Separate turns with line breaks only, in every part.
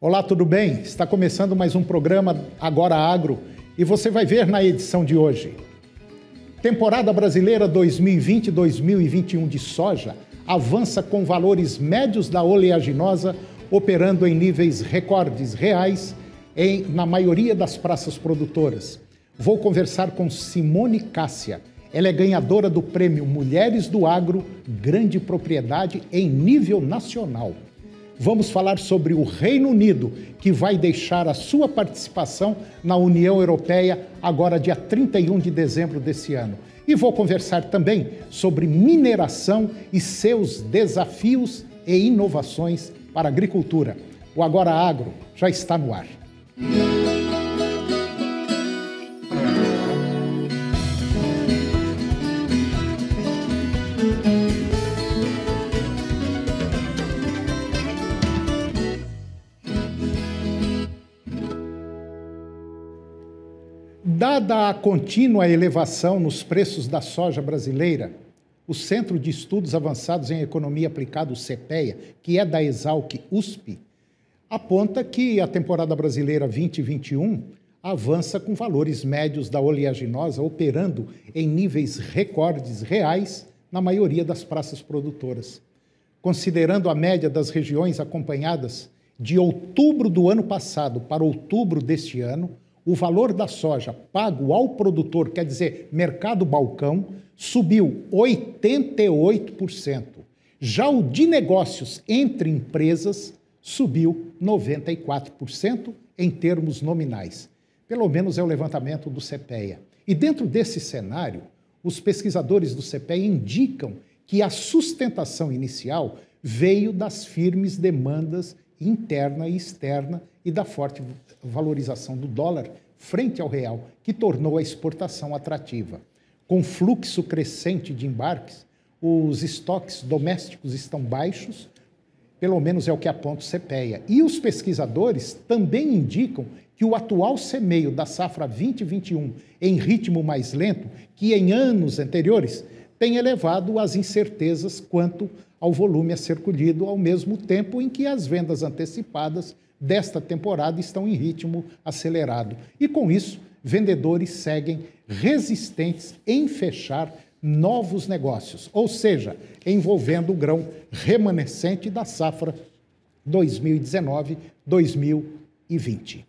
Olá, tudo bem? Está começando mais um programa Agora Agro e você vai ver na edição de hoje. Temporada brasileira 2020-2021 de soja avança com valores médios da oleaginosa operando em níveis recordes reais na maioria das praças produtoras. Vou conversar com Simone Cássia. Ela é ganhadora do prêmio Mulheres do Agro, Grande Propriedade em nível nacional. Vamos falar sobre o Reino Unido, que vai deixar a sua participação na União Europeia agora dia 31 de dezembro desse ano. E vou conversar também sobre mineração e seus desafios e inovações para a agricultura. O Agora Agro já está no ar. Dada a contínua elevação nos preços da soja brasileira, o Centro de Estudos Avançados em Economia Aplicada, o CEPEA, que é da Exalc-USP, aponta que a temporada brasileira 2021 avança com valores médios da oleaginosa operando em níveis recordes reais na maioria das praças produtoras. Considerando a média das regiões acompanhadas de outubro do ano passado para outubro deste ano, o valor da soja pago ao produtor, quer dizer, mercado balcão, subiu 88%. Já o de negócios entre empresas subiu 94% em termos nominais. Pelo menos é o levantamento do CEPEA. E dentro desse cenário, os pesquisadores do CEPEA indicam que a sustentação inicial veio das firmes demandas interna e externa e da forte valorização do dólar frente ao real, que tornou a exportação atrativa. Com fluxo crescente de embarques, os estoques domésticos estão baixos, pelo menos é o que aponta o CEPEA. E os pesquisadores também indicam que o atual semeio da safra 2021 em ritmo mais lento que em anos anteriores tem elevado as incertezas quanto ao volume a ser colhido, ao mesmo tempo em que as vendas antecipadas desta temporada estão em ritmo acelerado. E com isso, vendedores seguem resistentes em fechar novos negócios, ou seja, envolvendo o grão remanescente da safra 2019-2020.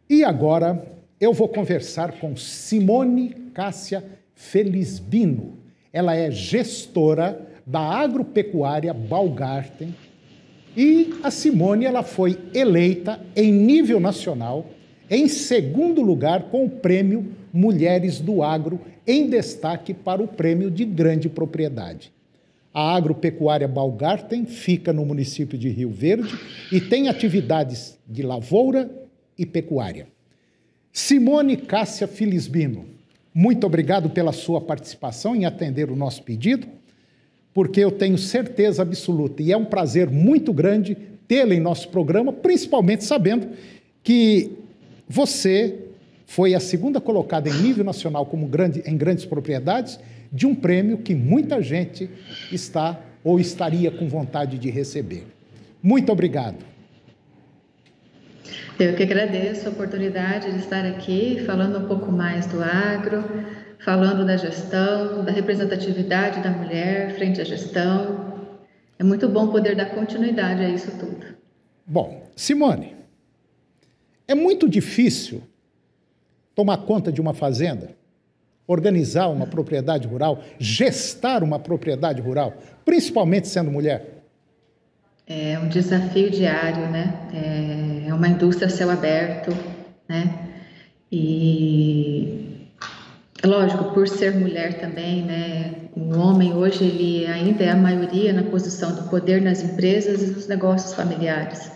E agora eu vou conversar com Simone Cássia Felisbino. Ela é gestora da agropecuária Baumgarten e a Simone ela foi eleita em nível nacional em segundo lugar com o prêmio Mulheres do Agro em destaque para o prêmio de grande propriedade. A agropecuária Baumgarten fica no município de Rio Verde e tem atividades de lavoura e pecuária. Simone Cássia Felisbino, muito obrigado pela sua participação em atender o nosso pedido, porque eu tenho certeza absoluta, e é um prazer muito grande tê-la em nosso programa, principalmente sabendo que você foi a segunda colocada em nível nacional em grandes propriedades de um prêmio que muita gente está ou estaria com vontade de receber. Muito obrigado.
Eu que agradeço a oportunidade de estar aqui falando um pouco mais do agro, falando da gestão, da representatividade da mulher frente à gestão. É muito bom poder dar continuidade a isso tudo.
Bom, Simone, é muito difícil tomar conta de uma fazenda, organizar uma propriedade rural, gestar uma propriedade rural, principalmente sendo mulher.
É um desafio diário, né? É uma indústria a céu aberto, né? E lógico, por ser mulher também, né? O homem hoje ele ainda é a maioria na posição do poder nas empresas e nos negócios familiares.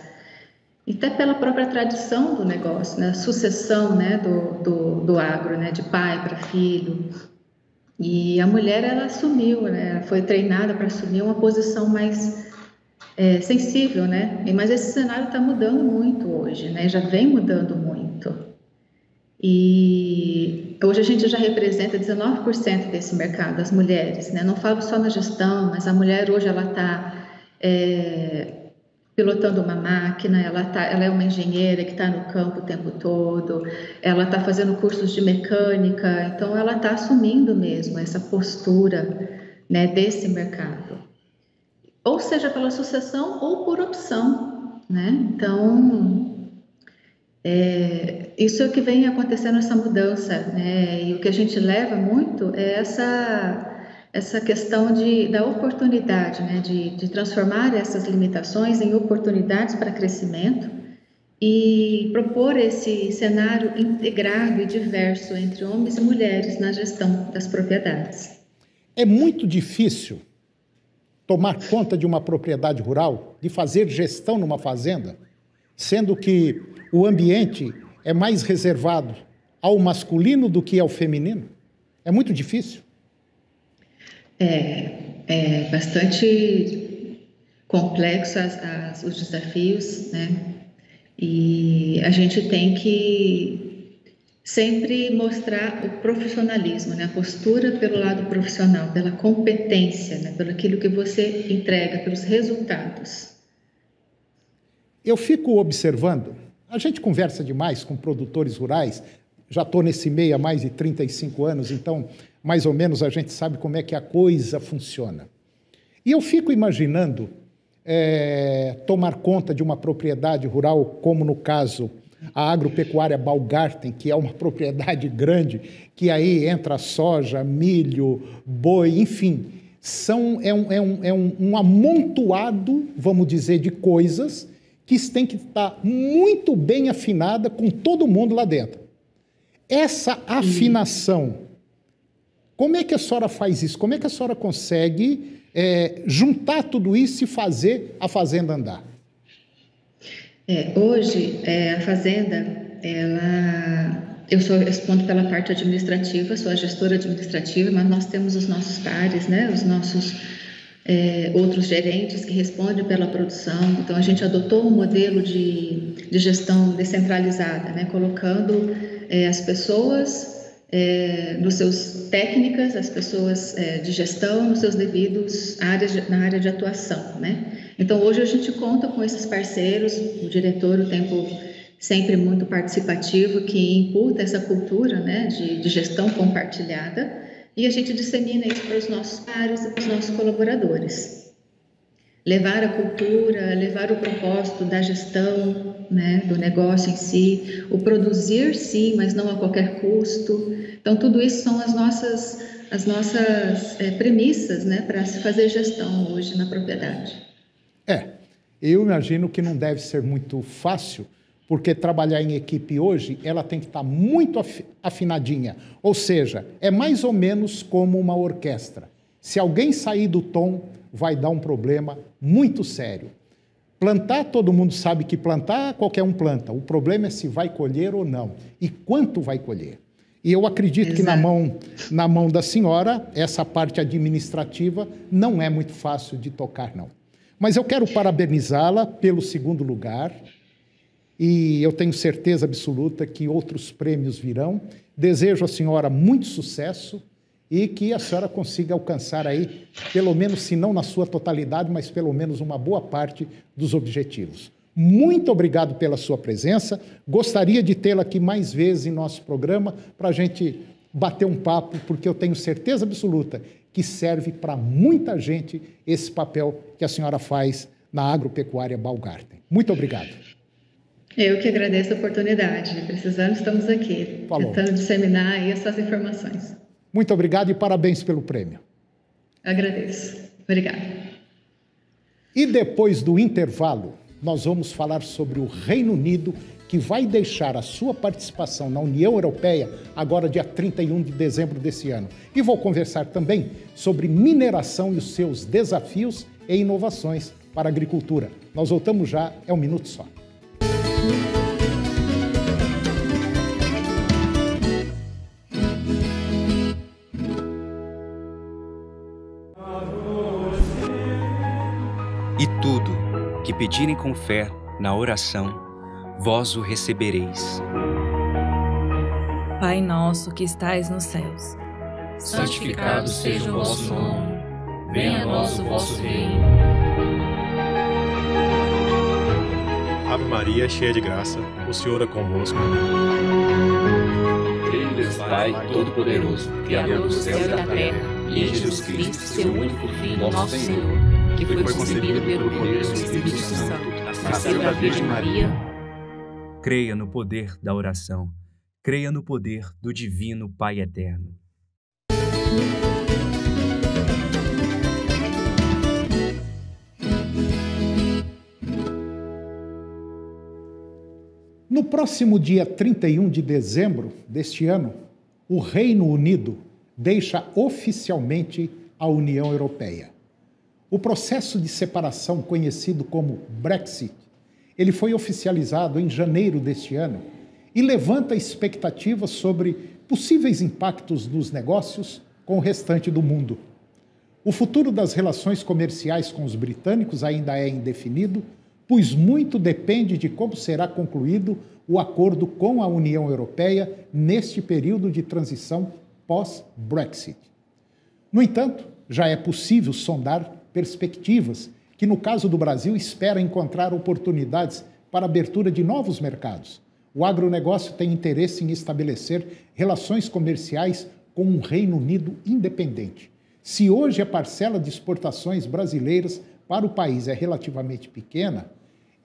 E até pela própria tradição do negócio, né? A sucessão, né? do agro, né? De pai para filho. E a mulher ela assumiu, né? Ela foi treinada para assumir uma posição mais sensível, né? Mas esse cenário está mudando muito hoje, né? Já vem mudando muito. E hoje a gente já representa 19% desse mercado, as mulheres, né? Não falo só na gestão, mas a mulher hoje ela está pilotando uma máquina, ela é uma engenheira que está no campo o tempo todo, ela está fazendo cursos de mecânica, então ela está assumindo mesmo essa postura, né, desse mercado. Ou seja, pela sucessão ou por opção, né? Então, isso é o que vem acontecendo, essa mudança, né? E o que a gente leva muito é essa questão da oportunidade, né? De transformar essas limitações em oportunidades para crescimento e propor esse cenário integrado e diverso entre homens e mulheres na gestão das propriedades.
É muito difícil tomar conta de uma propriedade rural, de fazer gestão numa fazenda, sendo que o ambiente é mais reservado ao masculino do que ao feminino? É muito difícil.
É bastante complexo os desafios, né? E a gente tem que sempre mostrar o profissionalismo, né? A postura pelo lado profissional, pela competência, né? Pelo aquilo que você entrega, pelos resultados.
Eu fico observando, a gente conversa demais com produtores rurais, já estou nesse meio há mais de 35 anos, então mais ou menos a gente sabe como é que a coisa funciona. E eu fico imaginando tomar conta de uma propriedade rural, como no caso a Agropecuária Baumgarten, que é uma propriedade grande, que aí entra soja, milho, boi, enfim, um amontoado, vamos dizer, de coisas que tem que estar muito bem afinada com todo mundo lá dentro. Essa afinação, como é que a senhora faz isso? Como é que a senhora consegue juntar tudo isso e fazer a fazenda andar?
Hoje, a fazenda, eu respondo pela parte administrativa, sou a gestora administrativa, mas nós temos os nossos pares, né, os nossos outros gerentes que respondem pela produção. Então, a gente adotou um modelo de gestão descentralizada, né, colocando as pessoas nos seus técnicas, as pessoas de gestão nos seus devidos na área de atuação, né? Então, hoje a gente conta com esses parceiros, o diretor, o tempo sempre muito participativo, que imputa essa cultura, né, de gestão compartilhada, e a gente dissemina isso para os nossos pares e para os nossos colaboradores. Levar a cultura, levar o propósito da gestão, né, do negócio em si, o produzir sim, mas não a qualquer custo. Então, tudo isso são as nossas premissas, né, para se fazer gestão hoje na propriedade.
Eu imagino que não deve ser muito fácil, porque trabalhar em equipe hoje, ela tem que estar muito afinadinha. Ou seja, é mais ou menos como uma orquestra. Se alguém sair do tom, vai dar um problema muito sério. Plantar, todo mundo sabe que plantar, qualquer um planta. O problema é se vai colher ou não, e quanto vai colher. E eu acredito que na mão da senhora, essa parte administrativa não é muito fácil de tocar, não. Mas eu quero parabenizá-la pelo segundo lugar, e eu tenho certeza absoluta que outros prêmios virão. Desejo à senhora muito sucesso e que a senhora consiga alcançar aí, pelo menos, se não na sua totalidade, mas pelo menos uma boa parte dos objetivos. Muito obrigado pela sua presença. Gostaria de tê-la aqui mais vezes em nosso programa para a gente bater um papo, porque eu tenho certeza absoluta que serve para muita gente esse papel que a senhora faz na Agropecuária Baumgarten. Muito obrigado.
Eu que agradeço a oportunidade. Precisando, estamos aqui, tentando disseminar aí essas informações.
Muito obrigado e parabéns pelo prêmio.
Agradeço. Obrigada.
E depois do intervalo, nós vamos falar sobre o Reino Unido, que vai deixar a sua participação na União Europeia agora dia 31 de dezembro desse ano. E vou conversar também sobre mineração e os seus desafios e inovações para a agricultura. Nós voltamos já, é um minuto só.
E tudo que pedirem com fé na oração, vós o recebereis.
Pai nosso que estais nos céus,
santificado seja o vosso nome. Venha a nós o vosso reino.
Ave Maria, cheia de graça, o Senhor é convosco.
Creio em Deus Pai Todo-Poderoso, Criador do céu e da terra, e em Jesus Cristo, seu único Filho, nosso Senhor, que foi concebido pelo poder do Espírito Santo, nasceu da Virgem Maria.
Creia no poder da oração. Creia no poder do Divino Pai Eterno.
No próximo dia 31 de dezembro deste ano, o Reino Unido deixa oficialmente a União Europeia. O processo de separação, conhecido como Brexit, ele foi oficializado em janeiro deste ano e levanta expectativas sobre possíveis impactos nos negócios com o restante do mundo. O futuro das relações comerciais com os britânicos ainda é indefinido, pois muito depende de como será concluído o acordo com a União Europeia neste período de transição pós-Brexit. No entanto, já é possível sondar perspectivas que, no caso do Brasil, espera encontrar oportunidades para a abertura de novos mercados. O agronegócio tem interesse em estabelecer relações comerciais com um Reino Unido independente. Se hoje a parcela de exportações brasileiras para o país é relativamente pequena,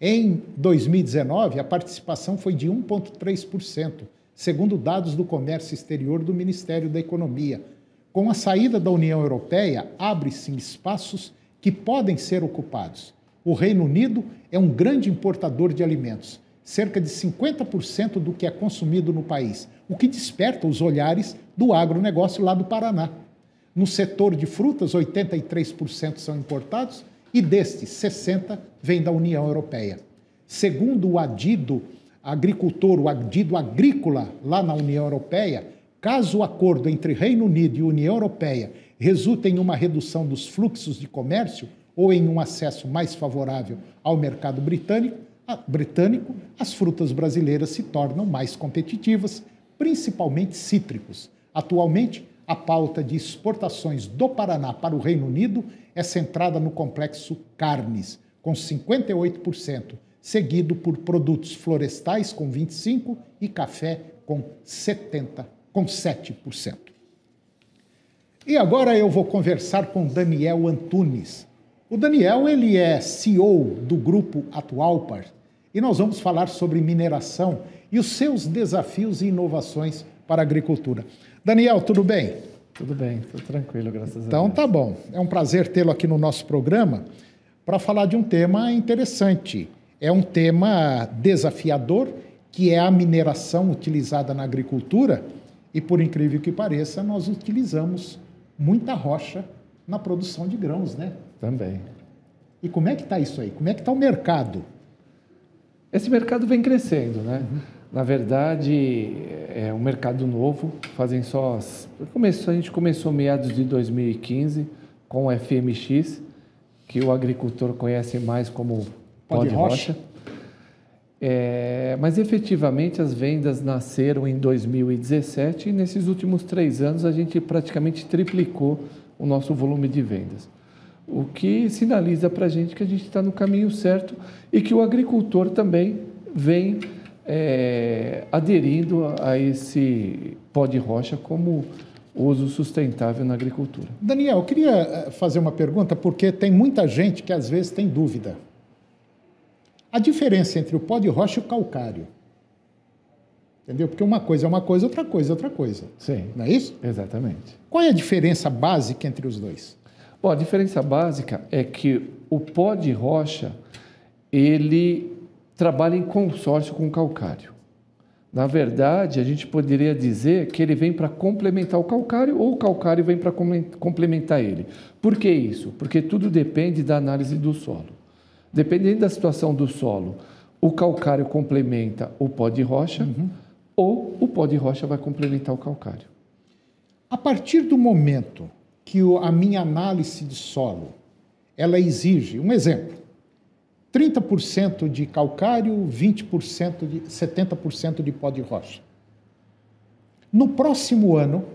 em 2019 a participação foi de 1,3%, segundo dados do Comércio Exterior do Ministério da Economia. Com a saída da União Europeia, abre-se espaços que podem ser ocupados. O Reino Unido é um grande importador de alimentos, cerca de 50% do que é consumido no país, o que desperta os olhares do agronegócio lá do Paraná. No setor de frutas, 83% são importados e destes, 60% vêm da União Europeia. Segundo o adido agricultor, o adido agrícola lá na União Europeia, caso o acordo entre Reino Unido e União Europeia resulte em uma redução dos fluxos de comércio ou em um acesso mais favorável ao mercado britânico, as frutas brasileiras se tornam mais competitivas, principalmente cítricos. Atualmente, a pauta de exportações do Paraná para o Reino Unido é centrada no complexo carnes, com 58%, seguido por produtos florestais, com 25%, e café, com 7%. E agora eu vou conversar com Daniel Antunes. O Daniel, ele é CEO do Grupo Atualpar e nós vamos falar sobre mineração e os seus desafios e inovações para a agricultura. Daniel, tudo bem?
Tudo bem, tudo tranquilo, graças a Deus.
Então tá bom. É um prazer tê-lo aqui no nosso programa para falar de um tema interessante. É um tema desafiador, que é a mineração utilizada na agricultura e, por incrível que pareça, nós utilizamos muita rocha na produção de grãos, né?
Também.
E como é que está isso aí? Como é que está o mercado?
Esse mercado vem crescendo, né? Na verdade, é um mercado novo. A gente começou meados de 2015 com o FMX, que o agricultor conhece mais como pó de rocha. Mas efetivamente as vendas nasceram em 2017 e nesses últimos 3 anos a gente praticamente triplicou o nosso volume de vendas. O que sinaliza para a gente que a gente está no caminho certo e que o agricultor também vem aderindo a esse pó de rocha como uso sustentável na agricultura.
Daniel, eu queria fazer uma pergunta, porque tem muita gente que às vezes tem dúvida. A diferença entre o pó de rocha e o calcário. Entendeu? Porque uma coisa é uma coisa, outra coisa é outra coisa.
Sim.
Não é isso?
Exatamente.
Qual é a diferença básica entre os dois?
Bom, a diferença básica é que o pó de rocha, ele trabalha em consórcio com o calcário. Na verdade, a gente poderia dizer que ele vem para complementar o calcário ou o calcário vem para complementar ele. Por que isso? Porque tudo depende da análise do solo. Dependendo da situação do solo, o calcário complementa o pó de rocha ou o pó de rocha vai complementar o calcário.
A partir do momento que a minha análise de solo, ela exige, um exemplo, 30% de calcário, 70% de pó de rocha. No próximo ano,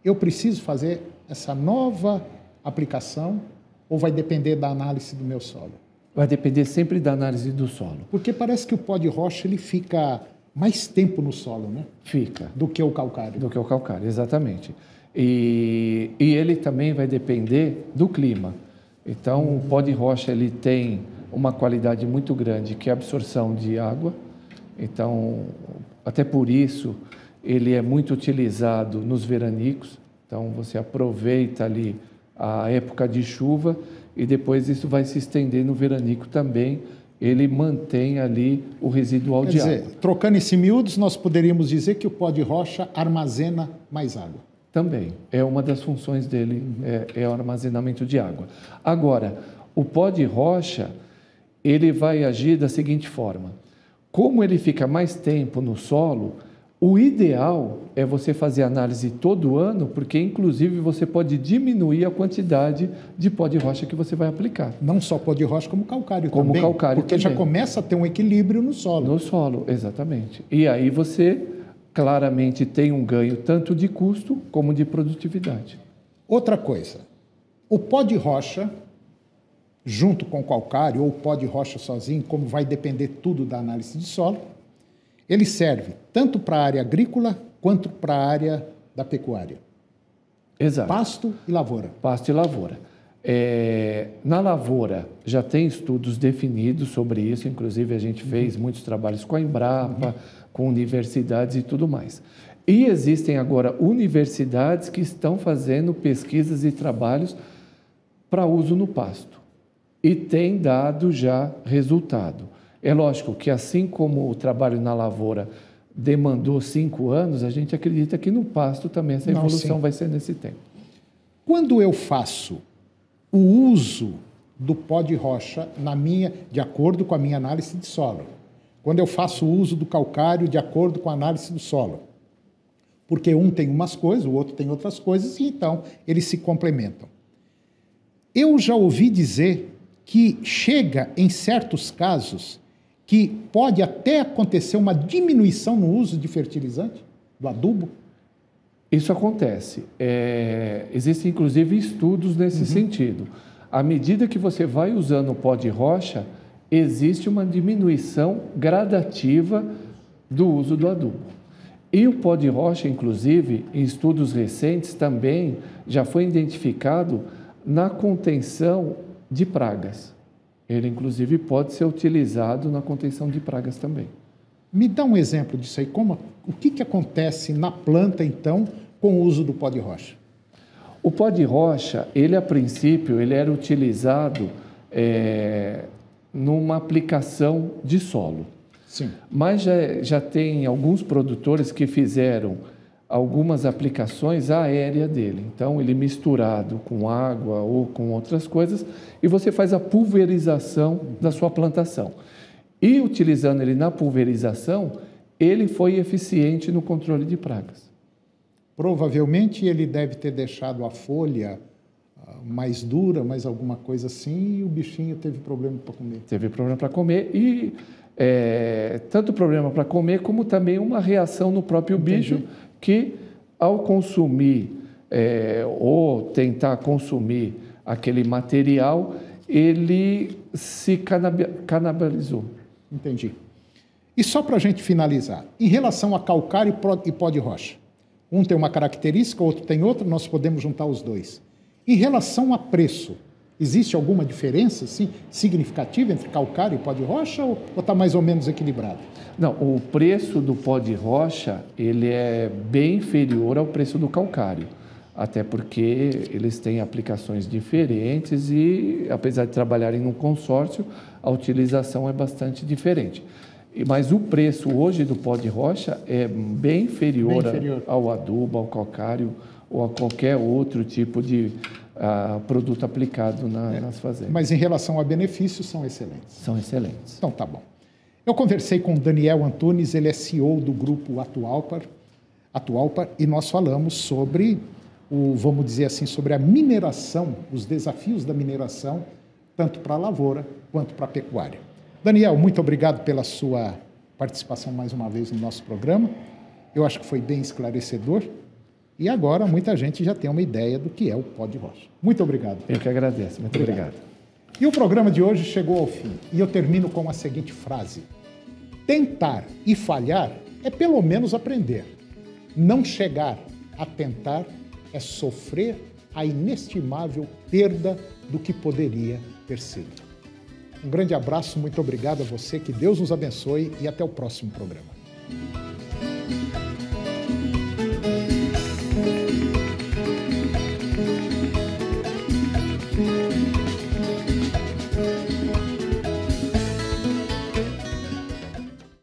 eu preciso fazer essa nova aplicação ou vai depender da análise do meu solo?
Vai depender sempre da análise do solo.
Porque parece que o pó de rocha ele fica mais tempo no solo, né?
Fica.
Do que o calcário.
Do que o calcário, exatamente. E ele também vai depender do clima. Então, o pó de rocha ele tem uma qualidade muito grande, que é a absorção de água. Então, até por isso, ele é muito utilizado nos veranicos. Então, você aproveita ali a época de chuva e depois isso vai se estender no veranico também. Ele mantém ali o residual de água. Quer dizer,
trocando esse miúdos, nós poderíamos dizer que o pó de rocha armazena mais água.
Também, é uma das funções dele, é o armazenamento de água. Agora, o pó de rocha, ele vai agir da seguinte forma. Como ele fica mais tempo no solo, o ideal é você fazer análise todo ano, porque inclusive você pode diminuir a quantidade de pó de rocha que você vai aplicar.
Não só pó de rocha, como calcário
como
também.
Calcário
porque
também.
Já começa a ter um equilíbrio no solo.
No solo, exatamente. E aí você claramente tem um ganho tanto de custo como de produtividade.
Outra coisa, o pó de rocha, junto com o calcário, ou o pó de rocha sozinho, como vai depender tudo da análise de solo, ele serve tanto para a área agrícola quanto para a área da pecuária.
Exato.
Pasto e lavoura.
Pasto e lavoura. Na lavoura já tem estudos definidos sobre isso, inclusive a gente fez muitos trabalhos com a Embrapa, com universidades e tudo mais. E existem agora universidades que estão fazendo pesquisas e trabalhos para uso no pasto. E tem dado já resultado. É lógico que assim como o trabalho na lavoura demandou 5 anos, a gente acredita que no pasto também essa evolução vai ser nesse tempo.
Quando eu faço o uso do pó de rocha de acordo com a minha análise de solo, quando eu faço o uso do calcário de acordo com a análise do solo, porque um tem umas coisas, o outro tem outras coisas, e então eles se complementam. Eu já ouvi dizer que chega, em certos casos, que pode até acontecer uma diminuição no uso de fertilizante, do adubo.
Isso acontece. Existem, inclusive, estudos nesse sentido. À medida que você vai usando o pó de rocha, existe uma diminuição gradativa do uso do adubo. E o pó de rocha, inclusive, em estudos recentes também já foi identificado na contenção de pragas. Ele, inclusive, pode ser utilizado na contenção de pragas também.
Me dá um exemplo disso aí. O que acontece na planta, então, com o uso do pó de rocha?
O pó de rocha, ele, a princípio, ele era utilizado numa aplicação de solo.
Sim.
Mas já tem alguns produtores que fizeram algumas aplicações aéreas dele. Então, ele misturado com água ou com outras coisas, e você faz a pulverização da sua plantação. E utilizando ele na pulverização, ele foi eficiente no controle de pragas.
Provavelmente ele deve ter deixado a folha mais dura, mais alguma coisa assim, e o bichinho teve problema para comer.
Teve problema para comer e tanto problema para comer como também uma reação no próprio bicho que, ao consumir ou tentar consumir aquele material, ele se canibalizou.
Entendi. E só para a gente finalizar, em relação a calcário e pó de rocha, um tem uma característica, outro tem outra, nós podemos juntar os dois. Em relação a preço, existe alguma diferença significativa entre calcário e pó de rocha ou está mais ou menos equilibrado?
Não, o preço do pó de rocha ele é bem inferior ao preço do calcário, até porque eles têm aplicações diferentes e, apesar de trabalharem num consórcio, a utilização é bastante diferente. Mas o preço hoje do pó de rocha é bem inferior ao adubo, ao calcário ou a qualquer outro tipo de produto aplicado nas fazendas.
Mas em relação a benefícios, são excelentes.
São excelentes.
Então, tá bom. Eu conversei com o Daniel Antunes, ele é CEO do grupo Atualpa, e nós falamos sobre, vamos dizer assim, sobre a mineração, os desafios da mineração, tanto para a lavoura quanto para a pecuária. Daniel, muito obrigado pela sua participação mais uma vez no nosso programa. Eu acho que foi bem esclarecedor. E agora muita gente já tem uma ideia do que é o pó de rocha. Muito obrigado.
Eu que agradeço. Muito obrigado.
E o programa de hoje chegou ao fim, e eu termino com a seguinte frase: tentar e falhar é pelo menos aprender. Não chegar a tentar é sofrer a inestimável perda do que poderia ter sido. Um grande abraço, muito obrigado a você, que Deus nos abençoe e até o próximo programa.